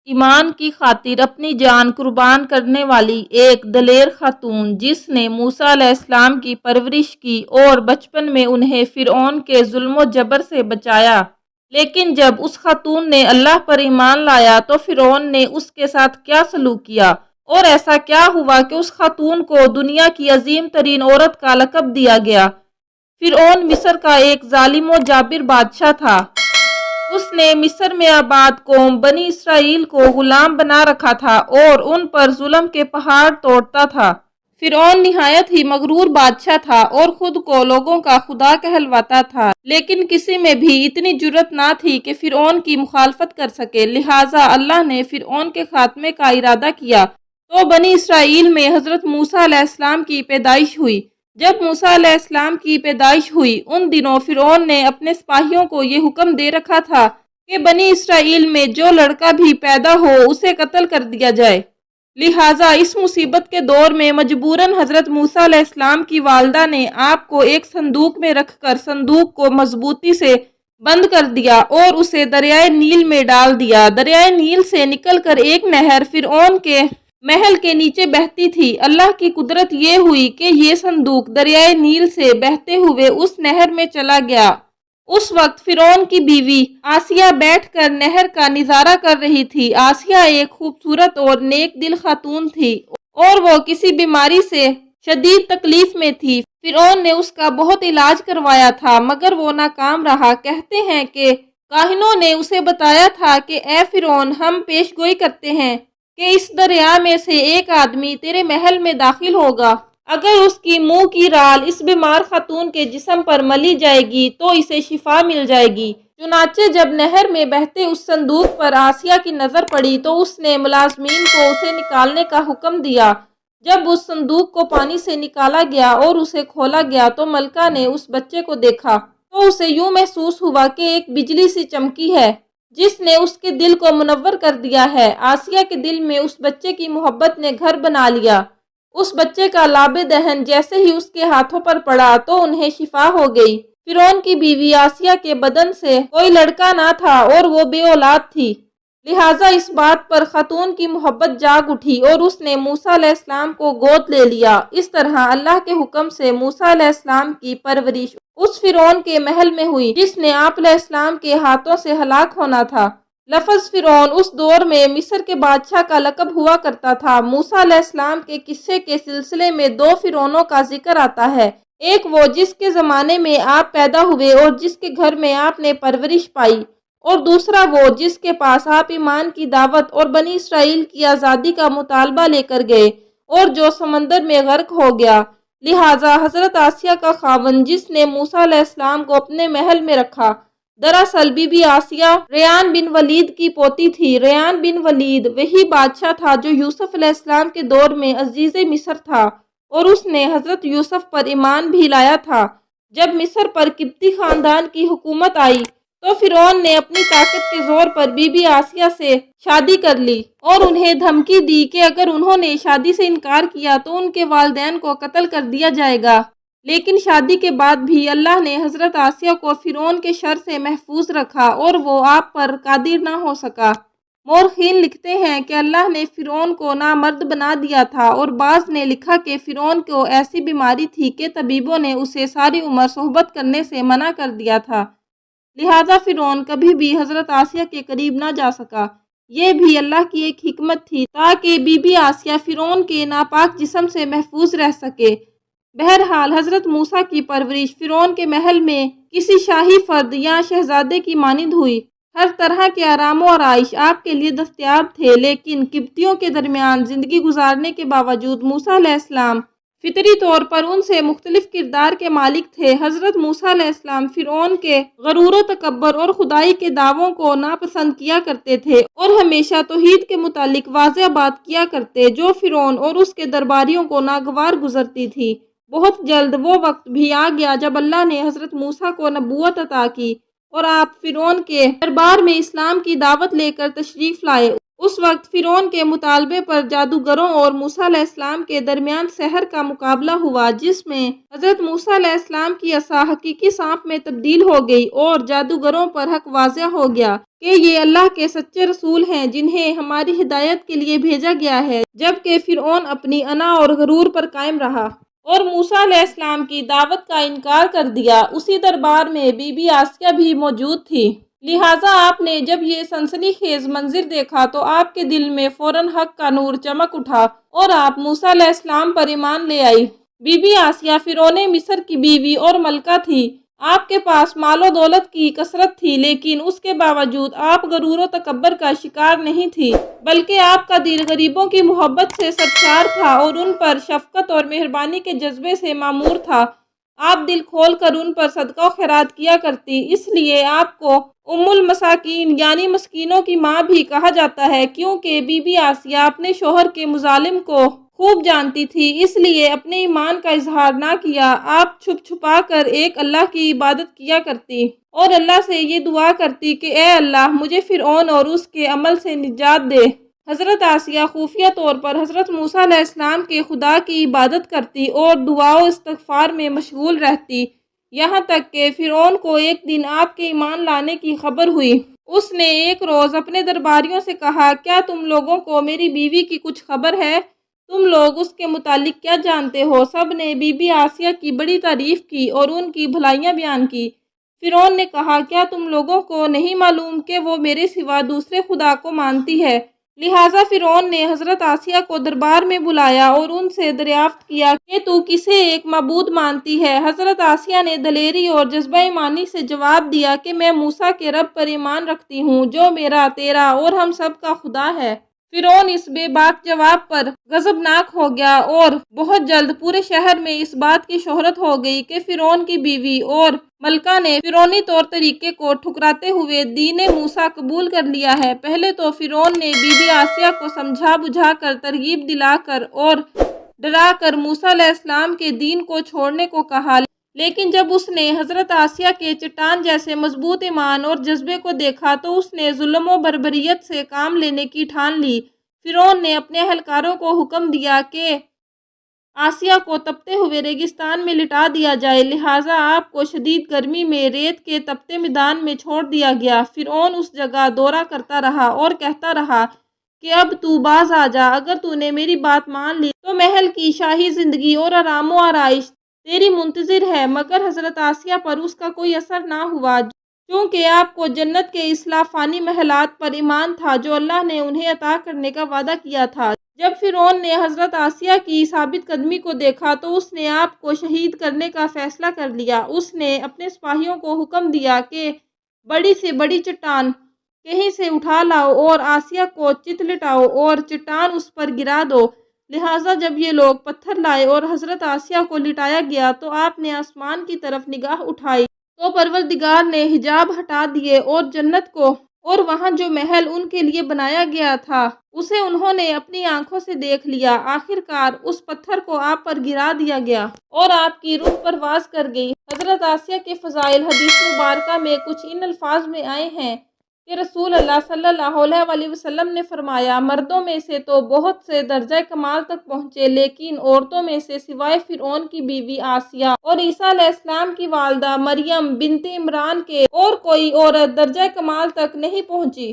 ایمان کی خاطر اپنی جان قربان کرنے والی ایک دلیر خاتون جس نے موسیٰ علیہ السلام کی پرورش کی اور بچپن میں انہیں فرعون کے ظلم و جبر سے بچایا، لیکن جب اس خاتون نے اللہ پر ایمان لایا تو فرعون نے اس کے ساتھ کیا سلوک کیا اور ایسا کیا ہوا کہ اس خاتون کو دنیا کی عظیم ترین عورت کا لقب دیا گیا۔ فرعون مصر کا ایک ظالم و جابر بادشاہ تھا۔ اس نے مصر میں آباد قوم بنی اسرائیل کو غلام بنا رکھا تھا اور ان پر ظلم کے پہاڑ توڑتا تھا۔ فرعون نہایت ہی مغرور بادشاہ تھا اور خود کو لوگوں کا خدا کہلواتا تھا، لیکن کسی میں بھی اتنی جرأت نہ تھی کہ فرعون کی مخالفت کر سکے، لہٰذا اللہ نے فرعون کے خاتمے کا ارادہ کیا تو بنی اسرائیل میں حضرت موسیٰ علیہ السلام کی پیدائش ہوئی۔ جب موسیٰ علیہ السلام کی پیدائش ہوئی، ان دنوں فرعون نے اپنے سپاہیوں کو یہ حکم دے رکھا تھا کہ بنی اسرائیل میں جو لڑکا بھی پیدا ہو اسے قتل کر دیا جائے۔ لہٰذا اس مصیبت کے دور میں مجبوراً حضرت موسیٰ علیہ السلام کی والدہ نے آپ کو ایک صندوق میں رکھ کر صندوق کو مضبوطی سے بند کر دیا اور اسے دریائے نیل میں ڈال دیا۔ دریائے نیل سے نکل کر ایک نہر فرعون کے محل کے نیچے بہتی تھی۔ اللہ کی قدرت یہ ہوئی کہ یہ صندوق دریائے نیل سے بہتے ہوئے اس نہر میں چلا گیا۔ اس وقت فرعون کی بیوی آسیہ بیٹھ کر نہر کا نظارہ کر رہی تھی۔ آسیہ ایک خوبصورت اور نیک دل خاتون تھی اور وہ کسی بیماری سے شدید تکلیف میں تھی۔ فرعون نے اس کا بہت علاج کروایا تھا مگر وہ ناکام رہا۔ کہتے ہیں کہ کاہنوں نے اسے بتایا تھا کہ اے فرعون، ہم پیش گوئی کرتے ہیں کہ اس دریا میں سے ایک آدمی تیرے محل میں داخل ہوگا، اگر اس کی منہ کی رال اس بیمار خاتون کے جسم پر ملی جائے گی تو اسے شفا مل جائے گی۔ چنانچہ جب نہر میں بہتے اس صندوق پر آسیہ کی نظر پڑی تو اس نے ملازمین کو اسے نکالنے کا حکم دیا۔ جب اس صندوق کو پانی سے نکالا گیا اور اسے کھولا گیا تو ملکہ نے اس بچے کو دیکھا تو اسے یوں محسوس ہوا کہ ایک بجلی سی چمکی ہے جس نے اس کے دل کو منور کر دیا ہے۔ آسیہ کے دل میں اس بچے کی محبت نے گھر بنا لیا۔ اس بچے کا لاب دہن جیسے ہی اس کے ہاتھوں پر پڑا تو انہیں شفا ہو گئی۔ فرعون کی بیوی آسیہ کے بدن سے کوئی لڑکا نہ تھا اور وہ بے اولاد تھی، لہٰذا اس بات پر خاتون کی محبت جاگ اٹھی اور اس نے موسیٰ علیہ السلام کو گود لے لیا۔ اس طرح اللہ کے حکم سے موسیٰ علیہ السلام کی پرورش اس فرعون کے محل میں ہوئی جس نے آپ علیہ السلام کے ہاتھوں سے ہلاک ہونا تھا۔ لفظ فرعون اس دور میں مصر کے بادشاہ کا لقب ہوا کرتا تھا۔ موسیٰ علیہ السلام کے قصے کے سلسلے میں دو فرعونوں کا ذکر آتا ہے، ایک وہ جس کے زمانے میں آپ پیدا ہوئے اور جس کے گھر میں آپ نے پرورش پائی، اور دوسرا وہ جس کے پاس آپ ایمان کی دعوت اور بنی اسرائیل کی آزادی کا مطالبہ لے کر گئے اور جو سمندر میں غرق ہو گیا۔ لہٰذا حضرت آسیہ کا خاوند جس نے موسیٰ علیہ السلام کو اپنے محل میں رکھا، دراصل بی بی آسیہ ریان بن ولید کی پوتی تھی۔ ریان بن ولید وہی بادشاہ تھا جو یوسف علیہ السلام کے دور میں عزیز مصر تھا اور اس نے حضرت یوسف پر ایمان بھی لایا تھا۔ جب مصر پر قبطی خاندان کی حکومت آئی تو فرعون نے اپنی طاقت کے زور پر بی بی آسیہ سے شادی کر لی اور انہیں دھمکی دی کہ اگر انہوں نے شادی سے انکار کیا تو ان کے والدین کو قتل کر دیا جائے گا، لیکن شادی کے بعد بھی اللہ نے حضرت آسیہ کو فرعون کے شر سے محفوظ رکھا اور وہ آپ پر قادر نہ ہو سکا۔ مورخین لکھتے ہیں کہ اللہ نے فرعون کو نامرد بنا دیا تھا، اور بعض نے لکھا کہ فرعون کو ایسی بیماری تھی کہ طبیبوں نے اسے ساری عمر صحبت کرنے سے منع کر دیا تھا، لہٰذا فرعون کبھی بھی حضرت آسیہ کے قریب نہ جا سکا۔ یہ بھی اللہ کی ایک حکمت تھی تاکہ بی بی آسیہ فرعون کے ناپاک جسم سے محفوظ رہ سکے۔ بہرحال حضرت موسیٰ کی پرورش فرعون کے محل میں کسی شاہی فرد یا شہزادے کی مانند ہوئی۔ ہر طرح کے آرام و آرائش آپ کے لیے دستیاب تھے، لیکن قبطیوں کے درمیان زندگی گزارنے کے باوجود موسیٰ علیہ السلام فطری طور پر ان سے مختلف کردار کے مالک تھے۔ حضرت موسیٰ علیہ السلام فرعون کے غرور و تکبر اور خدائی کے دعووں کو ناپسند کیا کرتے تھے اور ہمیشہ توحید کے متعلق واضح بات کیا کرتے جو فرعون اور اس کے درباریوں کو ناگوار گزرتی تھی۔ بہت جلد وہ وقت بھی آ گیا جب اللہ نے حضرت موسیٰ کو نبوت عطا کی اور آپ فرعون کے دربار میں اسلام کی دعوت لے کر تشریف لائے۔ اس وقت فرعون کے مطالبے پر جادوگروں اور موسیٰ علیہ السلام کے درمیان سحر کا مقابلہ ہوا، جس میں حضرت موسیٰ علیہ السلام کی عصا حقیقی سانپ میں تبدیل ہو گئی اور جادوگروں پر حق واضح ہو گیا۔ کہ یہ اللہ کے سچے رسول ہیں جنہیں ہماری ہدایت کے لیے بھیجا گیا ہے، جبکہ فرعون اپنی انا اور غرور پر قائم رہا اور موسیٰ علیہ السلام کی دعوت کا انکار کر دیا۔ اسی دربار میں بی بی آسیہ بھی موجود تھی، لہٰذا آپ نے جب یہ سنسنی خیز منظر دیکھا تو آپ کے دل میں فوراً حق کا نور چمک اٹھا اور آپ موسیٰ علیہ السلام پر ایمان لے آئی۔ بی بی آسیہ فرعون مصر کی بیوی اور ملکہ تھی۔ آپ کے پاس مال و دولت کی کثرت تھی، لیکن اس کے باوجود آپ غرور و تکبر کا شکار نہیں تھی، بلکہ آپ کا دل غریبوں کی محبت سے سرشار تھا اور ان پر شفقت اور مہربانی کے جذبے سے معمور تھا۔ آپ دل کھول کر ان پر صدقہ و خیرات کیا کرتی، اس لیے آپ کو ام المساکین یعنی مسکینوں کی ماں بھی کہا جاتا ہے، کیونکہ بی بی آسیہ اپنے شوہر کے مظالم کو خوب جانتی تھی، اس لیے اپنے ایمان کا اظہار نہ کیا۔ آپ چھپ چھپا کر ایک اللہ کی عبادت کیا کرتی اور اللہ سے یہ دعا کرتی کہ اے اللہ مجھے فرعون اور اس کے عمل سے نجات دے۔ حضرت آسیہ خفیہ طور پر حضرت موسیٰ علیہ السلام کے خدا کی عبادت کرتی اور دعا و استغفار میں مشغول رہتی، یہاں تک کہ فرعون کو ایک دن آپ کے ایمان لانے کی خبر ہوئی۔ اس نے ایک روز اپنے درباریوں سے کہا، کیا تم لوگوں کو میری بیوی کی کچھ خبر ہے؟ تم لوگ اس کے متعلق کیا جانتے ہو؟ سب نے بی بی آسیہ کی بڑی تعریف کی اور ان کی بھلائیاں بیان کی۔ فرعون نے کہا، کیا تم لوگوں کو نہیں معلوم کہ وہ میرے سوا دوسرے خدا کو مانتی ہے؟ لہٰذا فرعون نے حضرت آسیہ کو دربار میں بلایا اور ان سے دریافت کیا کہ تو کسے ایک معبود مانتی ہے؟ حضرت آسیہ نے دلیری اور جذبہ ایمانی سے جواب دیا کہ میں موسیٰ کے رب پر ایمان رکھتی ہوں جو میرا، تیرا اور ہم سب کا خدا ہے۔ فرعون اس بے باک جواب پر غضبناک ہو گیا اور بہت جلد پورے شہر میں اس بات کی شہرت ہو گئی کہ فرعون کی بیوی اور ملکہ نے فرعونی طور طریقے کو ٹھکراتے ہوئے دین موسیٰ قبول کر لیا ہے۔ پہلے تو فرعون نے بی بی آسیہ کو سمجھا بجھا کر، ترغیب دلا کر اور ڈرا کر موسیٰ علیہ السلام کے دین کو چھوڑنے کو کہا، لیکن جب اس نے حضرت آسیہ کے چٹان جیسے مضبوط ایمان اور جذبے کو دیکھا تو اس نے ظلم و بربریت سے کام لینے کی ٹھان لی۔ فرعون نے اپنے اہلکاروں کو حکم دیا کہ آسیہ کو تپتے ہوئے ریگستان میں لٹا دیا جائے، لہٰذا آپ کو شدید گرمی میں ریت کے تپتے میدان میں چھوڑ دیا گیا۔ فرعون اس جگہ دورہ کرتا رہا اور کہتا رہا کہ اب تو باز آ جا، اگر تو نے میری بات مان لی تو محل کی شاہی زندگی اور آرام و آرائش تیری منتظر ہے۔ مگر حضرت آسیہ پر اس کا کوئی اثر نہ ہوا، چونکہ آپ کو جنت کے اصلاح فانی محلات پر ایمان تھا جو اللہ نے انہیں عطا کرنے کا وعدہ کیا تھا۔ جب فرعون نے حضرت آسیہ کی ثابت قدمی کو دیکھا تو اس نے آپ کو شہید کرنے کا فیصلہ کر لیا۔ اس نے اپنے سپاہیوں کو حکم دیا کہ بڑی سے بڑی چٹان کہیں سے اٹھا لاؤ اور آسیہ کو چت لٹاؤ اور چٹان اس پر گرا دو۔ لہٰذا جب یہ لوگ پتھر لائے اور حضرت آسیہ کو لٹایا گیا تو آپ نے آسمان کی طرف نگاہ اٹھائی تو پروردگار نے حجاب ہٹا دیے اور جنت کو اور وہاں جو محل ان کے لیے بنایا گیا تھا اسے انہوں نے اپنی آنکھوں سے دیکھ لیا۔ آخر کار اس پتھر کو آپ پر گرا دیا گیا اور آپ کی روح پرواز کر گئی۔ حضرت آسیہ کے فضائل حدیث مبارکہ میں کچھ ان الفاظ میں آئے ہیں کہ رسول اللہ صلی اللہ علیہ وسلم نے فرمایا، مردوں میں سے تو بہت سے درجہ کمال تک پہنچے، لیکن عورتوں میں سے سوائے فرعون کی بیوی آسیہ اور عیسیٰ علیہ السلام کی والدہ مریم بنت عمران کے اور کوئی عورت درجہ کمال تک نہیں پہنچی۔